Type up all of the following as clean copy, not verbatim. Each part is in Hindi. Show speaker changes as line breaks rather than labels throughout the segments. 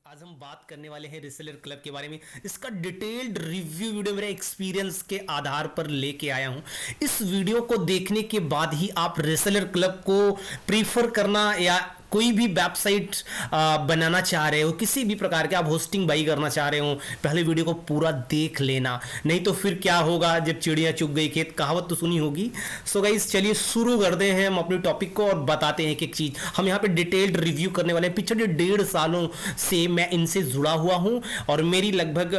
आज हम बात करने वाले हैं रिसेलर क्लब के बारे में। इसका डिटेल्ड रिव्यू वीडियो मेरे एक्सपीरियंस के आधार पर लेके आया हूं। इस वीडियो को देखने के बाद ही आप रिसेलर क्लब को प्रीफर करना या कोई भी वेबसाइट बनाना चाह रहे हो, किसी भी प्रकार के आप होस्टिंग बाई करना चाह रहे हो, पहले वीडियो को पूरा देख लेना, नहीं तो फिर क्या होगा जब चिड़िया चुग गई खेत, कहावत तो सुनी होगी। सो गाइस चलिए शुरू करते हैं हम अपने टॉपिक को और बताते हैं एक एक चीज। हम यहाँ पे डिटेल्ड रिव्यू करने वाले हैं। पिछले 1.5 सालों से मैं इनसे जुड़ा हुआ हूँ और मेरी लगभग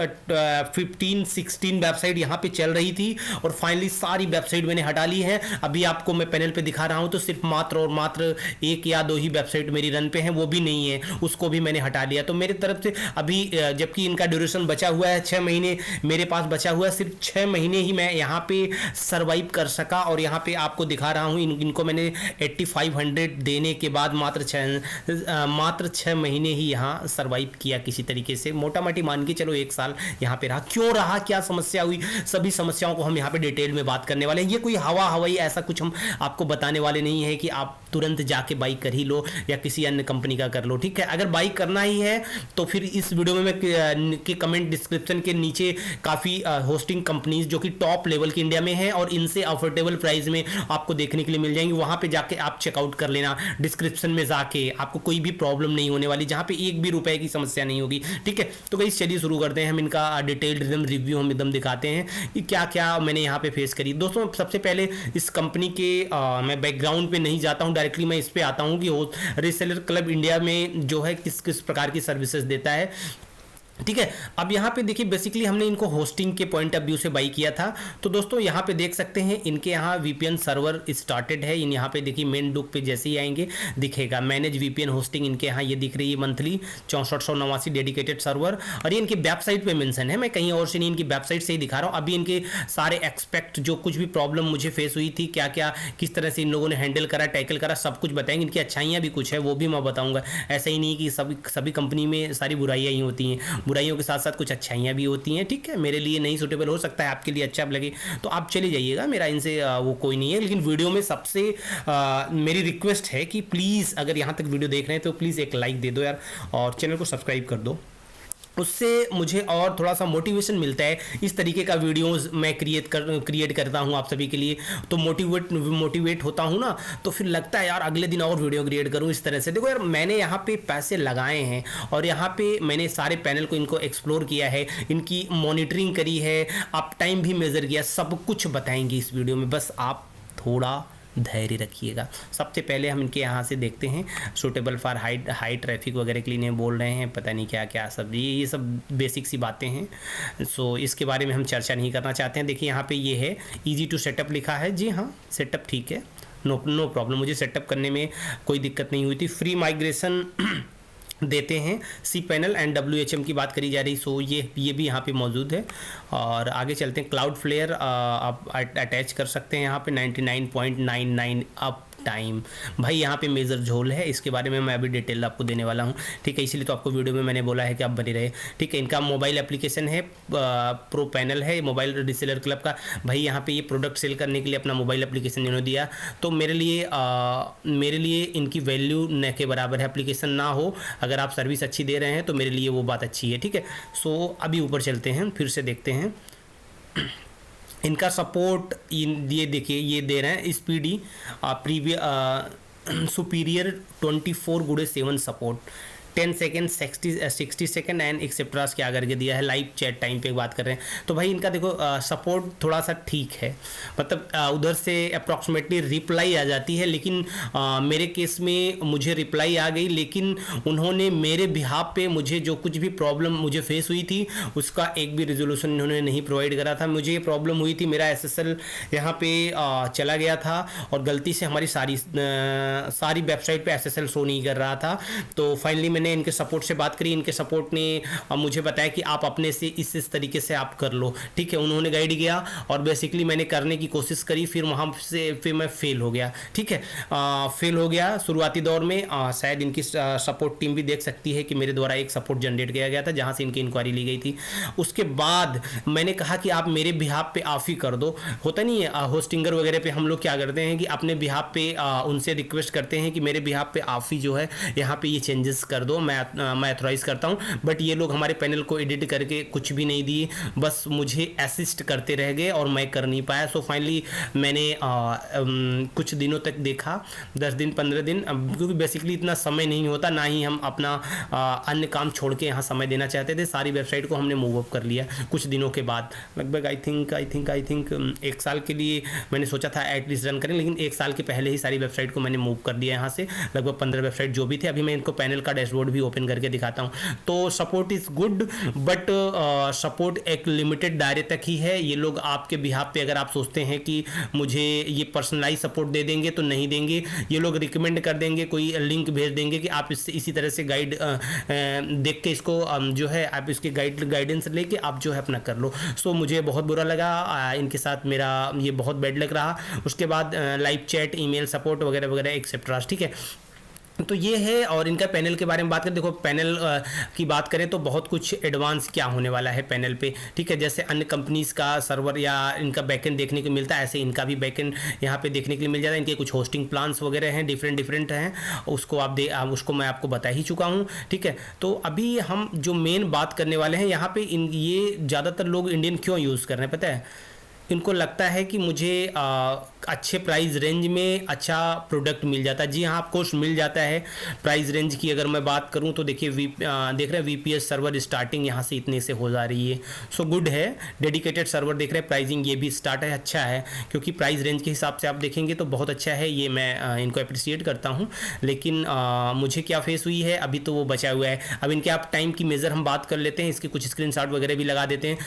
15-16 वेबसाइट यहाँ पे चल रही थी और फाइनली सारी वेबसाइट मैंने हटा ली है। अभी आपको मैं पैनल पे दिखा रहा हूँ तो सिर्फ मात्र और मात्र 1 या 2 ही वेबसाइट मेरी रन पे है, वो भी नहीं है, उसको भी मैंने हटा लिया। तो मेरी तरफ से अभी जबकि इनका ड्यूरेशन बचा हुआ है 6 महीने मेरे पास बचा हुआ है, सिर्फ 6 महीने ही मैं यहाँ पे सरवाइव कर सका और यहाँ पे आपको दिखा रहा हूँ इनको मैंने 8500 देने के बाद मात्र 6 महीने ही यहाँ सरवाइव किया किसी तरीके से। मोटा मोटी मान के चलो 1 साल यहाँ पे रहा। क्यों रहा, क्या समस्या हुई, सभी समस्याओं को हम यहाँ पे डिटेल में बात करने वाले हैं। ये कोई हवाई ऐसा कुछ हम आपको बताने वाले नहीं है कि आप तुरंत जाके बाई कर ही लो या किसी अन्य कंपनी का कर लो, ठीक है। अगर बाई करना ही है तो फिर इस वीडियो में मैं के कमेंट डिस्क्रिप्शन के नीचे काफ़ी होस्टिंग कंपनीज जो कि टॉप लेवल की इंडिया में है और इनसे अफोर्डेबल प्राइस में आपको देखने के लिए मिल जाएंगी, वहां पे जाके आप चेकआउट कर लेना। डिस्क्रिप्शन में जाके आपको कोई भी प्रॉब्लम नहीं होने वाली, जहां पे 1 भी रुपए की समस्या नहीं होगी, ठीक है। तो गाइस चलिए शुरू करते हैं। हम इनका डिटेल्ड एकदम रिव्यू हम एकदम दिखाते हैं कि क्या क्या मैंने यहाँ पे फेस करी। दोस्तों सबसे पहले इस कंपनी के मैं बैकग्राउंड पे नहीं जाता हूँ, डायरेक्टली मैं इस पे आता हूँ कि रिसेलर क्लब इंडिया में जो है किस किस प्रकार की सर्विसेज देता है, ठीक है। अब यहाँ पे देखिए बेसिकली हमने इनको होस्टिंग के पॉइंट ऑफ व्यू से बाई किया था। तो दोस्तों यहाँ पे देख सकते हैं इनके यहाँ वीपीएन सर्वर स्टार्टेड है। इन यहाँ पे देखिए मेन डुक पे जैसे ही आएंगे दिखेगा मैनेज वीपीएन होस्टिंग, इनके यहाँ ये दिख रही है मंथली 6489 डेडिकेटेड सर्वर और ये इनकी वेबसाइट पे मेंशन है। मैं कहीं और से नहीं, इनकी वेबसाइट से ही दिखा रहा हूँ। अभी इनके सारे एक्सपेक्ट जो कुछ भी प्रॉब्लम मुझे फेस हुई थी, क्या क्या किस तरह से इन लोगों ने हैंडल करा, टैकल करा, सब कुछ बताएंगे। इनकी अच्छाइयाँ भी कुछ है वो भी मैं बताऊँगा। ऐसा ही नहीं कि सभी कंपनी में सारी बुराइयाँ ही होती हैं, बुराइयों के साथ साथ कुछ अच्छाइयाँ भी होती हैं, ठीक है। मेरे लिए नहीं सूटेबल हो सकता है, आपके लिए अच्छा लगे तो आप चले जाइएगा, मेरा इनसे वो कोई नहीं है। लेकिन वीडियो में सबसे मेरी रिक्वेस्ट है कि प्लीज़ अगर यहाँ तक वीडियो देख रहे हैं तो प्लीज़ एक लाइक दे दो यार और चैनल को सब्सक्राइब कर दो, उससे मुझे और थोड़ा सा मोटिवेशन मिलता है। इस तरीके का वीडियोस मैं क्रिएट करता हूँ आप सभी के लिए, तो मोटिवेट होता हूँ ना, तो फिर लगता है यार अगले दिन और वीडियो क्रिएट करूँ इस तरह से। देखो यार मैंने यहाँ पे पैसे लगाए हैं और यहाँ पे मैंने सारे पैनल को इनको एक्सप्लोर किया है, इनकी मॉनिटरिंग करी है, अप टाइम भी मेज़र किया, सब कुछ बताएंगे इस वीडियो में, बस आप थोड़ा धैर्य रखिएगा। सबसे पहले हम इनके यहाँ से देखते हैं सूटेबल फॉर हाई ट्रैफिक वगैरह के लिए बोल रहे हैं, पता नहीं क्या क्या सब, ये सब बेसिक सी बातें हैं। सो इसके बारे में हम चर्चा नहीं करना चाहते हैं। देखिए यहाँ पे ये है ईजी टू सेटअप लिखा है, जी हाँ सेटअप ठीक है, नो प्रॉब्लम, मुझे सेटअप करने में कोई दिक्कत नहीं हुई थी। फ्री माइग्रेशन देते हैं, सी पैनल एंड WHM की बात करी जा रही, सो ये भी यहाँ पे मौजूद है। और आगे चलते हैं, क्लाउड फ्लेयर आप अटैच कर सकते हैं यहाँ पे 99.99 अप टाइम। भाई यहाँ पे मेजर झोल है, इसके बारे में मैं अभी डिटेल आपको देने वाला हूँ, ठीक है। इसीलिए तो आपको वीडियो में मैंने बोला है कि आप बने रहे, ठीक है। इनका मोबाइल एप्लीकेशन है, प्रो पैनल है मोबाइल रिसेलर क्लब का। भाई यहाँ पे ये प्रोडक्ट सेल करने के लिए अपना मोबाइल एप्लीकेशन इन्होंने दिया, तो मेरे लिए इनकी वैल्यू न के बराबर है। एप्लीकेशन ना हो, अगर आप सर्विस अच्छी दे रहे हैं तो मेरे लिए वो बात अच्छी है, ठीक है। सो अभी ऊपर चलते हैं, फिर से देखते हैं इनका सपोर्ट। ये देखिए ये दे रहे हैं speedy superior 24/7 support, 10 second 60 second and एक्सेप्ट्रास के आगे दिया है। लाइव चैट टाइम पे बात कर रहे हैं तो भाई इनका देखो सपोर्ट थोड़ा सा ठीक है, मतलब उधर से अप्रॉक्सीमेटली रिप्लाई आ जाती है, लेकिन मेरे केस में मुझे रिप्लाई आ गई, लेकिन उन्होंने मेरे बिहाफ पे मुझे जो कुछ भी प्रॉब्लम मुझे फेस हुई थी उसका एक भी रिजोल्यूशन इन्होंने नहीं प्रोवाइड करा था। मुझे ये प्रॉब्लम हुई थी, मेरा SSL यहाँ पे चला गया था और गलती से हमारी सारी वेबसाइट पे SSL शो नहीं कर रहा था। तो फाइनली मैंने इनके सपोर्ट से बात करी, इनके सपोर्ट ने मुझे बताया कि आप अपने से इस तरीके से आप कर लो, ठीक है। उन्होंने गाइड किया और बेसिकली मैंने करने की कोशिश करी, फिर वहाँ से फिर मैं फेल हो गया, ठीक है। फेल हो गया शुरुआती दौर में। शायद इनकी सपोर्ट टीम भी देख सकती है कि मेरे द्वारा एक सपोर्ट जनरेट किया गया था जहाँ से इनकी इंक्वायरी ली गई थी। उसके बाद मैंने कहा कि आप मेरे बिहाफ पे ऑफ ही कर दो। होता नहीं है होस्टिंगर वगैरह पे हम लोग क्या करते हैं कि अपने बिहाफ पे उनसे रिक्वेस्ट करते हैं कि मेरे बिहाफ पे ऑफ ही जो है यहाँ पे ये चेंजेस कर दो दो, मैं ऑथराइज़ करता हूँ। बट ये लोग हमारे पैनल को एडिट करके कुछ भी नहीं दिए, बस मुझे असिस्ट करते रह गए और मैं कर नहीं पाया। सो फाइनली मैंने कुछ दिनों तक देखा, 10 दिन 15 दिन, क्योंकि बेसिकली इतना समय नहीं होता, ना ही हम अपना अन्य काम छोड़ के यहाँ समय देना चाहते थे। सारी वेबसाइट को हमने मूव अप कर लिया कुछ दिनों के बाद। लगभग आई थिंक 1 साल के लिए मैंने सोचा था एटलीस्ट रन करें, लेकिन 1 साल के पहले ही सारी वेबसाइट को मैंने मूव कर दिया यहाँ से। लगभग 15 वेबसाइट जो भी थे। अभी मैं इनको पैनल का डैशबोर्ड भी ओपन करके दिखाता हूँ। तो support is good, but support एक लिमिटेड दायरे तक ही है। ये लोग आपके बिहाफ पे अगर आप सोचते हैं कि मुझे ये पर्सनलाइज सपोर्ट दे देंगे तो नहीं देंगे। ये लोग रिकमेंड कर देंगे, कोई लिंक भेज देंगे कि आप इससे इसी तरह से गाइड देख के इसको जो है आप इसके गाइडेंस लेके आप जो है अपना कर लो। सो मुझे बहुत बुरा लगा, इनके साथ मेरा ये बहुत बैड लग रहा। उसके बाद लाइव चैट, ईमेल सपोर्ट वगैरह वगैरह एक्सेट्रा, ठीक है। तो ये है। और इनका पैनल के बारे में बात करें, देखो पैनल की बात करें तो बहुत कुछ एडवांस क्या होने वाला है पैनल पे, ठीक है। जैसे अन्य कंपनीज़ का सर्वर या इनका बैकएंड देखने को मिलता है, ऐसे इनका भी बैकएंड यहाँ पे देखने के लिए मिल जाता है। इनके कुछ होस्टिंग प्लान्स वगैरह हैं, डिफरेंट हैं, उसको उसको मैं आपको बता ही चुका हूँ, ठीक है। तो अभी हम जो मेन बात करने वाले हैं यहाँ पे, ये ज़्यादातर लोग इंडियन क्यों यूज़ कर रहे हैं पता है? इनको लगता है कि मुझे अच्छे प्राइस रेंज में अच्छा प्रोडक्ट मिल जाता है। जी हाँ, आपको मिल जाता है। प्राइस रेंज की अगर मैं बात करूं तो देखिए देख रहे हैं VPS सर्वर स्टार्टिंग यहाँ से इतने से हो जा रही है। सो गुड है। डेडिकेटेड सर्वर देख रहे हैं, प्राइसिंग ये भी स्टार्ट है, अच्छा है। क्योंकि प्राइस रेंज के हिसाब से आप देखेंगे तो बहुत अच्छा है। ये मैं इनको अप्रिशिएट करता हूँ। लेकिन मुझे क्या फेस हुई है, अभी तो वो बचा हुआ है। अब इनके आप टाइम की मेज़र हम बात कर लेते हैं, इसके कुछ स्क्रीनशॉट वगैरह भी लगा देते हैं।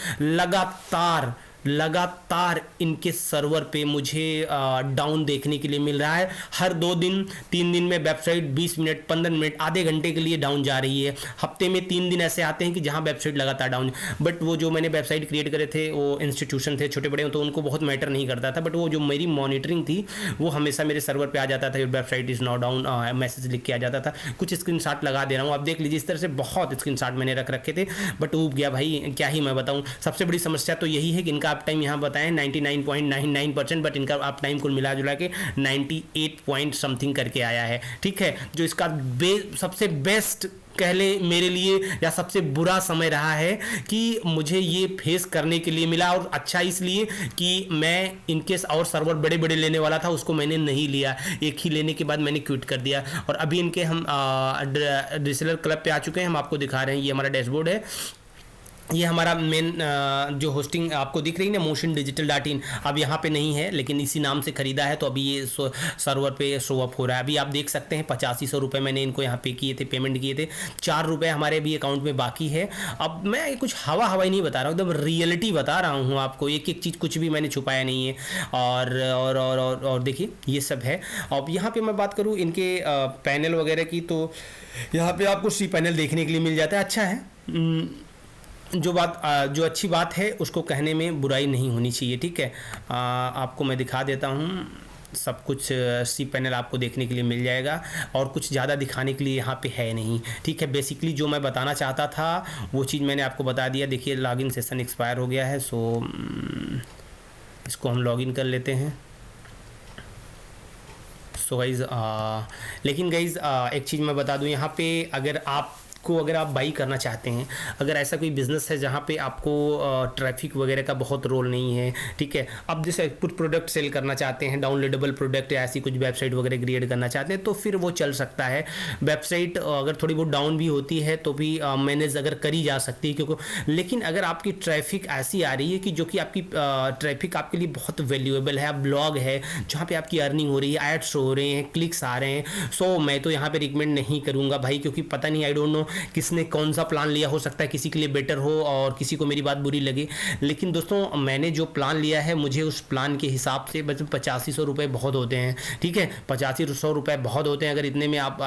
लगातार इनके सर्वर पे मुझे डाउन देखने के लिए मिल रहा है। हर 2 दिन 3 दिन में वेबसाइट 20 मिनट 15 मिनट आधे घंटे के लिए डाउन जा रही है। हफ्ते में 3 दिन ऐसे आते हैं कि जहां वेबसाइट लगातार डाउन। बट वो जो मैंने वेबसाइट क्रिएट करे थे वो इंस्टीट्यूशन थे छोटे बड़े, तो उनको बहुत मैटर नहीं करता था। बट वो जो मेरी मॉनिटरिंग थी वो हमेशा मेरे सर्वर पर आ जाता था, website is not down, message लिख के आ जाता था। कुछ स्क्रीनशॉट लगा दे रहा हूँ, आप देख लीजिए। इस तरह से बहुत स्क्रीनशॉट मैंने रख रखे थे, बट ऊब गया भाई, क्या ही मैं बताऊँ। सबसे बड़ी समस्या तो यही है कि इनका आप टाइम यहाँ बताएं 99.99%, बट इनका आप टाइम कुल मिला जुला के 98 पॉइंट समथिंग करके आया है, ठीक है। जो इसका सबसे बेस्ट कह ले मेरे लिए या सबसे बुरा समय रहा है कि मुझे ये फेस करने के लिए मिला। और अच्छा इसलिए कि मैं इनके और सर्वर बड़े बड़े लेने वाला था, उसको मैंने नहीं लिया। एक ही लेने के बाद मैंने क्विट कर दिया। और अभी इनके हम रिसेलर क्लब पे आ चुके हैं। हम आपको दिखा रहे हैं, ये हमारा डैशबोर्ड है। ये हमारा मेन जो होस्टिंग आपको दिख रही है ना, motiondigital.in, अब यहाँ पे नहीं है, लेकिन इसी नाम से ख़रीदा है तो अभी ये सर्वर पे शो अप हो रहा है। अभी आप देख सकते हैं 8500 रुपये मैंने इनको यहाँ पे किए थे, पेमेंट किए थे। 4 रुपये हमारे भी अकाउंट में बाकी है। अब मैं कुछ हवाई नहीं बता रहा हूँ, एकदम रियलिटी बता रहा हूँ आपको। एक एक चीज़ कुछ भी मैंने छुपाया नहीं है। और देखिए ये सब है। अब यहाँ पर मैं बात करूँ इनके पैनल वगैरह की, तो यहाँ पर आपको सी पैनल देखने के लिए मिल जाता है। अच्छा है। जो अच्छी बात है उसको कहने में बुराई नहीं होनी चाहिए, ठीक है। आपको मैं दिखा देता हूँ सब कुछ। सी पैनल आपको देखने के लिए मिल जाएगा और कुछ ज़्यादा दिखाने के लिए यहाँ पे है नहीं, ठीक है। बेसिकली जो मैं बताना चाहता था वो चीज़ मैंने आपको बता दिया। देखिए लॉगिन सेशन एक्सपायर हो गया है, सो इसको हम लॉगिन कर लेते हैं। सो गाइज़ लेकिन गाइज़ एक चीज़ मैं बता दूँ यहाँ पे, अगर आप बाई करना चाहते हैं, अगर ऐसा कोई बिज़नेस है जहाँ पे आपको ट्रैफिक वगैरह का बहुत रोल नहीं है, ठीक है। अब जैसे कुछ प्रोडक्ट सेल करना चाहते हैं, डाउनलोडेबल प्रोडक्ट या ऐसी कुछ वेबसाइट वगैरह क्रिएट करना चाहते हैं, तो फिर वो चल सकता है। वेबसाइट अगर थोड़ी बहुत डाउन भी होती है तो भी मैनेज अगर करी जा सकती है, क्योंकि लेकिन अगर आपकी ट्रैफिक ऐसी आ रही है कि जो कि आपकी ट्रैफिक आपके लिए बहुत वैल्यूएबल है, ब्लॉग है जहाँ पर आपकी अर्निंग हो रही है, एड्स हो रहे हैं, क्लिक्स आ रहे हैं, सो मैं तो यहाँ पर रिकमेंड नहीं करूँगा भाई, क्योंकि पता नहीं, आई डोंट नो किसने कौन सा प्लान लिया। हो सकता है किसी के लिए बेटर हो और किसी को मेरी बात बुरी लगे। लेकिन दोस्तों मैंने जो प्लान लिया है, मुझे उस प्लान के हिसाब से बस 8500 रुपये बहुत होते हैं, ठीक है। 8500 रुपये बहुत होते हैं। अगर इतने में आप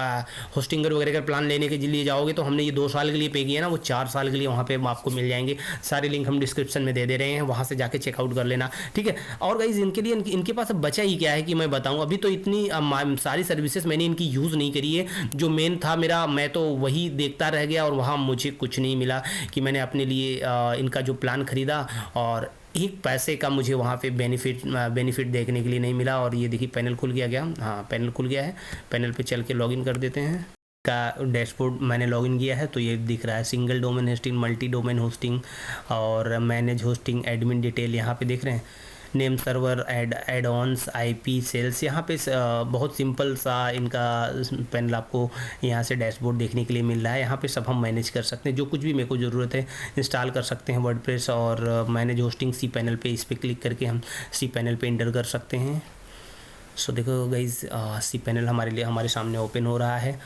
होस्टिंगर वगैरह का प्लान लेने के लिए जाओगे तो हमने ये 2 साल के लिए पे किया ना, वो 4 साल के लिए वहाँ पे आपको मिल जाएंगे। सारे लिंक हम डिस्क्रिप्शन में दे रहे हैं, वहाँ से जाके चेकआउट कर लेना, ठीक है। और गाइस इनके लिए इनके पास बचा ही क्या है कि मैं बताऊँ। अभी तो इतनी सारी सर्विसेज मैंने इनकी यूज़ नहीं करी है। जो मेन था मेरा, मैं तो वही देखता रह गया और वहाँ मुझे कुछ नहीं मिला कि मैंने अपने लिए इनका जो प्लान ख़रीदा और एक पैसे का मुझे वहाँ पे बेनिफिट देखने के लिए नहीं मिला। और ये देखिए पैनल खुल गया। हाँ पैनल खुल गया है। पैनल पे चल के लॉगिन कर देते हैं। का डैशबोर्ड मैंने लॉगिन किया है तो ये दिख रहा है, single domain hosting, multi domain hosting और मैनेज होस्टिंग, एडमिन डिटेल यहाँ पे देख रहे हैं, name server, add ons, IP, sales. यहाँ पे बहुत सिंपल सा इनका पैनल आपको यहाँ से डैशबोर्ड देखने के लिए मिल रहा है। यहाँ पे सब हम मैनेज कर सकते हैं, जो कुछ भी मेरे को ज़रूरत है इंस्टॉल कर सकते हैं वर्डप्रेस और मैनेज होस्टिंग सी पैनल पे, इस पर क्लिक करके हम सी पैनल पे इंटर कर सकते हैं। सो देखो गाइज, सी पैनल हमारे सामने ओपन हो रहा है।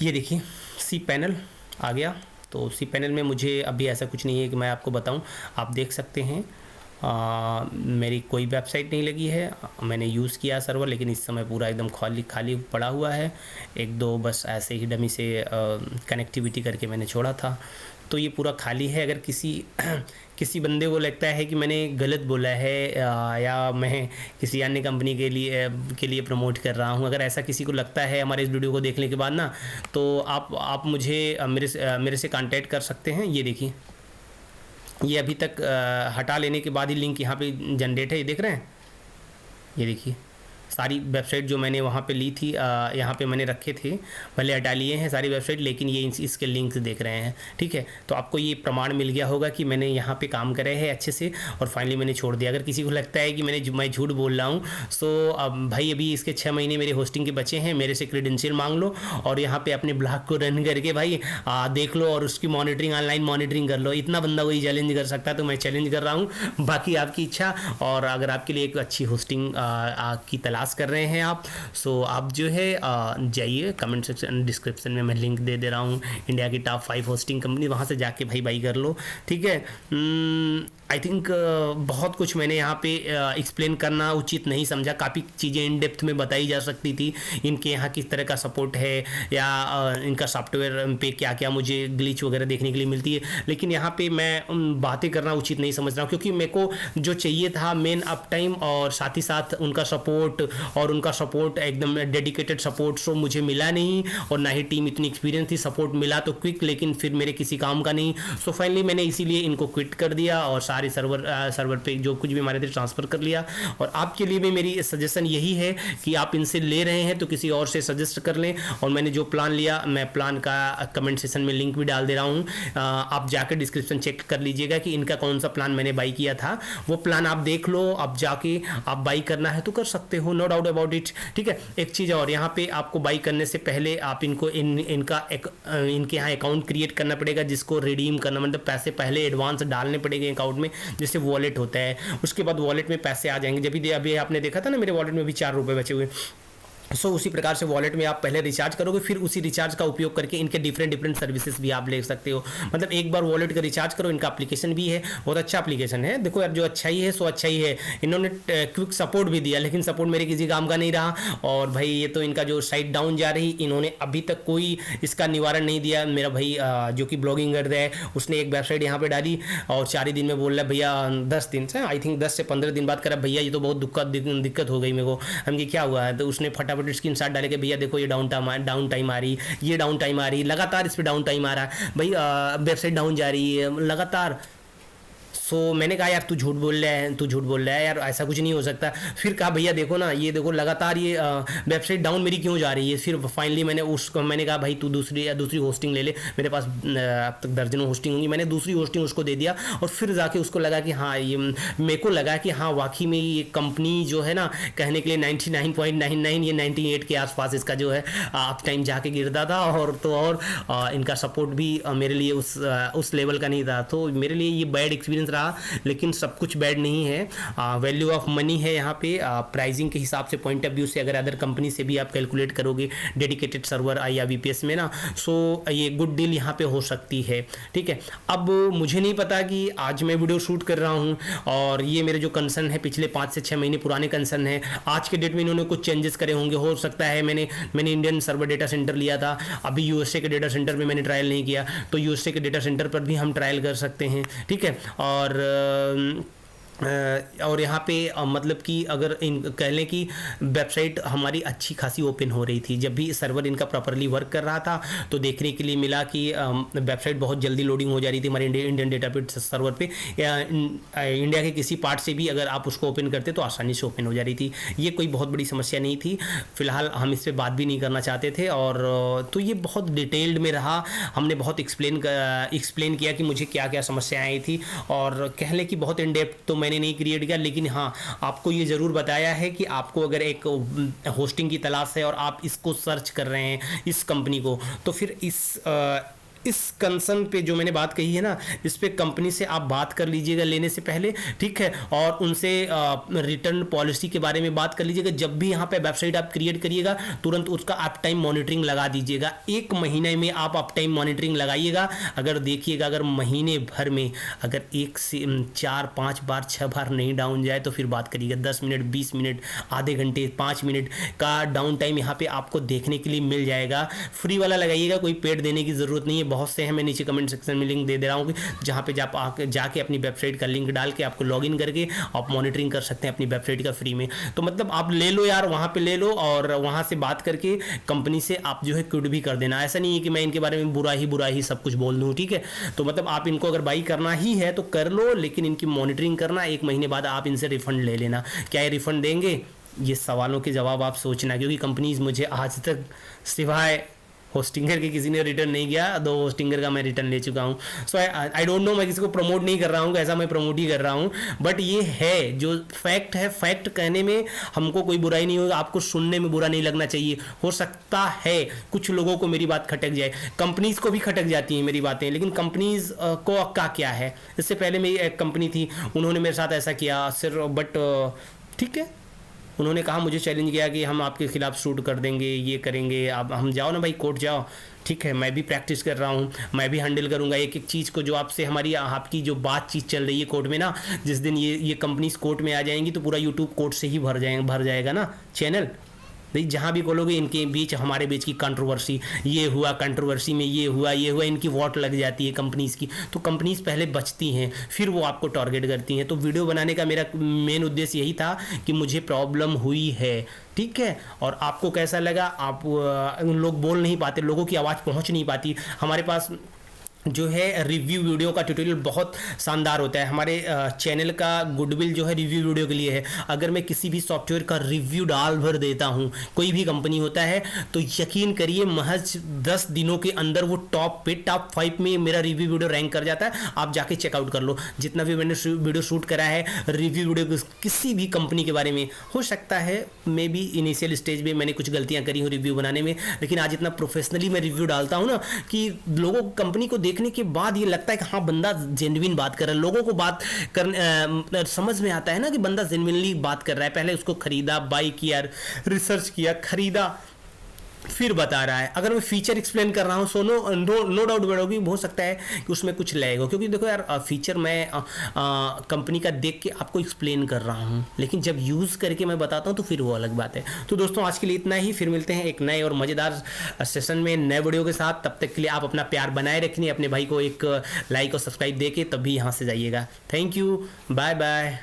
ये देखिए सी पैनल आ गया। तो सी पैनल में मुझे अभी ऐसा कुछ नहीं है कि मैं आपको बताऊं, आप देख सकते हैं मेरी कोई वेबसाइट नहीं लगी है, मैंने यूज़ किया सर्वर, लेकिन इस समय पूरा एकदम खाली खाली पड़ा हुआ है। एक दो बस ऐसे ही डमी से कनेक्टिविटी करके मैंने छोड़ा था, तो ये पूरा खाली है। अगर किसी बंदे को लगता है कि मैंने गलत बोला है या मैं किसी अन्य कंपनी के लिए प्रमोट कर रहा हूँ, अगर ऐसा किसी को लगता है हमारे इस वीडियो को देखने के बाद ना, तो आप मुझे मेरे से कांटेक्ट कर सकते हैं। ये देखिए, ये अभी तक हटा लेने के बाद ही लिंक यहाँ पे जनरेट है, ये देख रहे हैं। ये देखिए सारी वेबसाइट जो मैंने वहाँ पे ली थी, यहाँ पे मैंने रखे थे, भले हटा लिए हैं सारी वेबसाइट, लेकिन ये इसके लिंक्स देख रहे हैं, ठीक है। तो आपको ये प्रमाण मिल गया होगा कि मैंने यहाँ पे काम करे है अच्छे से और फाइनली मैंने छोड़ दिया। अगर किसी को लगता है कि मैं झूठ बोल रहा हूँ, सो अब भाई अभी इसके 6 महीने मेरे होस्टिंग के बचे हैं, मेरे से क्रेडेंशियल मांग लो और यहाँ पर अपने ब्लॉग को रन करके भाई देख लो और उसकी मॉनिटरिंग, ऑनलाइन मॉनिटरिंग कर लो। इतना बंदा वही चैलेंज कर सकता है, तो मैं चैलेंज कर रहा हूँ, बाकी आपकी इच्छा। और अगर आपके लिए एक अच्छी होस्टिंग की तलाश कर रहे हैं आप, सो आप जो है जाइए कमेंट सेक्शन, डिस्क्रिप्शन में मैं लिंक दे दे रहा हूँ, इंडिया की टॉप 5 होस्टिंग कंपनी, वहाँ से जाके भाई बाई कर लो, ठीक है। आई थिंक बहुत कुछ मैंने यहाँ पे एक्सप्लेन करना उचित नहीं समझा, काफ़ी चीज़ें इन डेप्थ में बताई जा सकती थी, इनके यहाँ किस तरह का सपोर्ट है या इनका सॉफ्टवेयर पे क्या क्या मुझे ग्लिच वगैरह देखने के लिए मिलती है, लेकिन यहाँ पे मैं बातें करना उचित नहीं समझ रहा हूँ, क्योंकि मेरे को जो चाहिए था मेन अप टाइम और साथ ही साथ उनका सपोर्ट एकदम डेडिकेटेड सपोर्ट, सो मुझे मिला नहीं, और ना ही टीम इतनी एक्सपीरियंस थी। सपोर्ट मिला तो क्विक, लेकिन फिर मेरे किसी काम का नहीं, सो फाइनली मैंने इसीलिए इनको क्विट कर दिया और सारे सर्वर पे जो कुछ भी हमारे थे ट्रांसफ़र कर लिया। और आपके लिए भी मेरी सजेशन यही है कि आप इनसे ले रहे हैं तो किसी और से सजेस्ट कर लें, और मैंने जो प्लान लिया, मैं प्लान का कमेंट सेक्शन में लिंक भी डाल दे रहा हूँ, आप जाकर डिस्क्रिप्शन चेक कर लीजिएगा कि इनका कौन सा प्लान मैंने बाई किया था, वो प्लान आप देख लो, आप जाके आप बाई करना है तो कर सकते हो, नो डाउट अबाउट इट, ठीक है। एक चीज़ और, यहाँ पे आपको बाई करने से पहले आप इनको इनके यहाँ अकाउंट क्रिएट करना पड़ेगा, जिसको रिडीम करना, मतलब पैसे पहले एडवांस डालने पड़ेंगे अकाउंट में, जैसे वॉलेट होता है, उसके बाद वॉलेट में पैसे आ जाएंगे। जब भी अभी आपने देखा था ना, मेरे वॉलेट में भी 4 रुपये बचे हुए, सो उसी प्रकार से वॉलेट में आप पहले रिचार्ज करोगे, फिर उसी रिचार्ज का उपयोग करके इनके डिफरेंट सर्विसेज भी आप ले सकते हो। मतलब एक बार वॉलेट का रिचार्ज करो, इनका एप्लीकेशन भी है, बहुत अच्छा एप्लीकेशन है। देखो यार, जो अच्छा ही है सो अच्छा ही है। इन्होंने क्विक सपोर्ट भी दिया, लेकिन सपोर्ट मेरे किसी काम का नहीं रहा, और भाई ये तो इनका जो साइट डाउन जा रही, इन्होंने अभी तक कोई इसका निवारण नहीं दिया। मेरा भाई जो कि ब्लॉगिंग कर रहा है, उसने एक वेबसाइट यहाँ पर डाली और 4 ही दिन में बोल रहा है भैया 10 दिन से, आई थिंक 10 से 15 दिन बाद करा, भैया ये तो बहुत दिक्कत हो गई मेरे को। हम क्या हुआ है, तो उसने फटाफट स्क्रीनशॉट डाले कि भैया देखो ये डाउन टाइम आ रही, ये डाउन टाइम आ रही, लगातार इस पर डाउन टाइम आ रहा है भाई, वेबसाइट डाउन जा रही है लगातार। सो मैंने कहा यार तू झूठ बोल रहा है यार, ऐसा कुछ नहीं हो सकता। फिर कहा भैया देखो ना, ये देखो लगातार ये वेबसाइट डाउन मेरी क्यों जा रही है। फिर फाइनली मैंने कहा भाई तू दूसरी होस्टिंग ले ले, मेरे पास अब तक दर्जनों होस्टिंग होंगी, मैंने दूसरी होस्टिंग उसको दे दिया, और फिर जाके उसको लगा कि हाँ, ये मेरे को लगा कि हाँ वाकई में ये कंपनी जो है ना, कहने के लिए 99.99 ये 98 के आसपास इसका जो है अप टाइम जाके गिरता था, और इनका सपोर्ट भी मेरे लिए उस लेवल का नहीं था। तो मेरे लिए ये बैड एक्सपीरियंस, लेकिन सब कुछ बैड नहीं है। वैल्यू ऑफ मनी है यहाँ पे, प्राइसिंग के हिसाब से, पॉइंट ऑफ व्यू से, अगर अदर कंपनी से भी आप कैलकुलेट करोगे डेडिकेटेड सर्वर या वीपीएस में ना, सो ये गुड डील यहाँ पे हो सकती है, ठीक है। अब मुझे नहीं पता कि आज मैं वीडियो शूट कर रहा हूँ और ये मेरे जो कंसर्न है पिछले 5 से 6 महीने पुराने कंसर्न है, आज के डेट में इन्होंने कुछ चेंजेस करे होंगे, हो सकता है मैंने इंडियन सर्वर डेटा सेंटर लिया था, अभी यूएसए के डेटा सेंटर में मैंने ट्रायल नहीं किया, तो यूएसए के डेटा सेंटर पर भी हम ट्रायल कर सकते हैं, ठीक है। और और यहाँ पे मतलब कि अगर इन कह लें कि वेबसाइट हमारी अच्छी खासी ओपन हो रही थी, जब भी सर्वर इनका प्रॉपरली वर्क कर रहा था तो देखने के लिए मिला कि वेबसाइट बहुत जल्दी लोडिंग हो जा रही थी हमारे इंडियन डेटाबेस सर्वर पे, या इंडिया के किसी पार्ट से भी अगर आप उसको ओपन करते तो आसानी से ओपन हो जा रही थी। ये कोई बहुत बड़ी समस्या नहीं थी, फिलहाल हम इस पर बात भी नहीं करना चाहते थे। और तो ये बहुत डिटेल्ड में रहा, हमने बहुत एक्सप्लेन किया कि मुझे क्या क्या समस्याएं आई थी, और कह लें कि बहुत इन डेप्थ तो मैंने नहीं क्रिएट किया, लेकिन हाँ आपको ये ज़रूर बताया है कि आपको अगर एक होस्टिंग की तलाश है और आप इसको सर्च कर रहे हैं इस कंपनी को, तो फिर इस कंसर्न पे जो मैंने बात कही है ना, इस पे कंपनी से आप बात कर लीजिएगा लेने से पहले, ठीक है। और उनसे रिटर्न पॉलिसी के बारे में बात कर लीजिएगा। जब भी यहाँ पे वेबसाइट आप क्रिएट करिएगा तुरंत उसका अप टाइम मॉनिटरिंग लगा दीजिएगा। 1 महीने में आप अप टाइम मॉनिटरिंग लगाइएगा। अगर देखिएगा अगर महीने भर में अगर 1 से 4, 5 बार 6 बार नहीं डाउन जाए तो फिर बात करिएगा। 10 मिनट, 20 मिनट, आधे घंटे, 5 मिनट का डाउन टाइम यहाँ पे आपको देखने के लिए मिल जाएगा। फ्री वाला लगाइएगा, कोई पेड देने की ज़रूरत नहीं है। बहुत से हैं, मैं नीचे कमेंट सेक्शन में लिंक दे रहा हूँ जहाँ पे जाके अपनी वेबसाइट का लिंक डाल के आपको लॉगिन करके आप मॉनिटरिंग कर सकते हैं अपनी वेबसाइट का फ्री में। तो मतलब आप ले लो यार, वहाँ पे ले लो और वहाँ से बात करके कंपनी से आप जो है क्विट भी कर देना। ऐसा नहीं है कि मैं इनके बारे में बुरा ही सब कुछ बोल दूँ, ठीक है। तो मतलब आप इनको अगर बाई करना ही है तो कर लो, लेकिन इनकी मॉनिटरिंग करना। 1 महीने बाद आप इनसे रिफंड ले लेना। क्या ये रिफंड देंगे, ये सवालों के जवाब आप सोचना, क्योंकि कंपनीज मुझे आज तक सिवाय होस्टिंगर के किसी ने रिटर्न नहीं किया। 2 होस्टिंगर का मैं रिटर्न ले चुका हूँ। सो आई डोंट नो, मैं किसी को प्रमोट नहीं कर रहा हूँ, ऐसा मैं प्रमोट ही कर रहा हूँ, बट ये है जो फैक्ट है। फैक्ट कहने में हमको कोई बुराई नहीं होगा, आपको सुनने में बुरा नहीं लगना चाहिए। हो सकता है कुछ लोगों को मेरी बात खटक जाए, कंपनीज को भी खटक जाती हैं मेरी बातें, लेकिन कंपनीज को का क्या है। इससे पहले मेरी एक कंपनी थी, उन्होंने मेरे साथ ऐसा किया सिर्फ, बट ठीक है, उन्होंने कहा, मुझे चैलेंज किया कि हम आपके खिलाफ शूट कर देंगे, ये करेंगे। अब हम जाओ ना भाई, कोर्ट जाओ, ठीक है। मैं भी प्रैक्टिस कर रहा हूँ, मैं भी हैंडल करूँगा एक एक चीज़ को, जो आपसे हमारी आपकी जो बातचीत चल रही है कोर्ट में ना। जिस दिन ये कंपनीज कोर्ट में आ जाएंगी तो पूरा यूट्यूब कोर्ट से ही भर जाएगा ना चैनल। नहीं, जहाँ भी बोलोगे इनके बीच हमारे बीच की कंट्रोवर्सी, ये हुआ, कंट्रोवर्सी में ये हुआ, इनकी वॉट लग जाती है कंपनीज की। तो कंपनीज पहले बचती हैं, फिर वो आपको टारगेट करती हैं। तो वीडियो बनाने का मेरा मेन उद्देश्य यही था कि मुझे प्रॉब्लम हुई है, ठीक है। और आपको कैसा लगा, आप लोग बोल नहीं पाते, लोगों की आवाज़ पहुँच नहीं पाती। हमारे पास जो है रिव्यू वीडियो का ट्यूटोरियल बहुत शानदार होता है। हमारे चैनल का गुडविल जो है रिव्यू वीडियो के लिए है। अगर मैं किसी भी सॉफ्टवेयर का रिव्यू डाल भर देता हूँ, कोई भी कंपनी होता है, तो यकीन करिए महज 10 दिनों के अंदर वो टॉप 5 में मेरा रिव्यू वीडियो रैंक कर जाता है। आप जाके चेकआउट कर लो, जितना भी मैंने वीडियो शूट करा है रिव्यू वीडियो किसी भी कंपनी के बारे में। हो सकता है मे बी इनिशियल स्टेज में मैंने कुछ गलतियाँ करी हूँ रिव्यू बनाने में, लेकिन आज इतना प्रोफेशनली मैं रिव्यू डालता हूँ ना कि लोगों को कंपनी को देखने के बाद ये लगता है कि हाँ बंदा जेन्युइन बात कर रहा है। लोगों को बात कर समझ में आता है ना कि बंदा जेन्युइनली बात कर रहा है। पहले उसको खरीदा, बाई किया, रिसर्च किया, खरीदा, फिर बता रहा है। अगर मैं फीचर एक्सप्लेन कर रहा हूँ, सो नो डाउट बढ़ोगी, हो सकता है कि उसमें कुछ लगेगा, क्योंकि देखो यार फीचर मैं कंपनी का देख के आपको एक्सप्लेन कर रहा हूँ, लेकिन जब यूज़ करके मैं बताता हूँ तो फिर वो अलग बात है। तो दोस्तों आज के लिए इतना ही, फिर मिलते हैं एक नए और मज़ेदार सेशन में नए वीडियो के साथ। तब तक के लिए आप अपना प्यार बनाए रखिए, अपने भाई को एक लाइक और सब्सक्राइब दे के तब भी यहाँ से जाइएगा। Thank you, bye bye.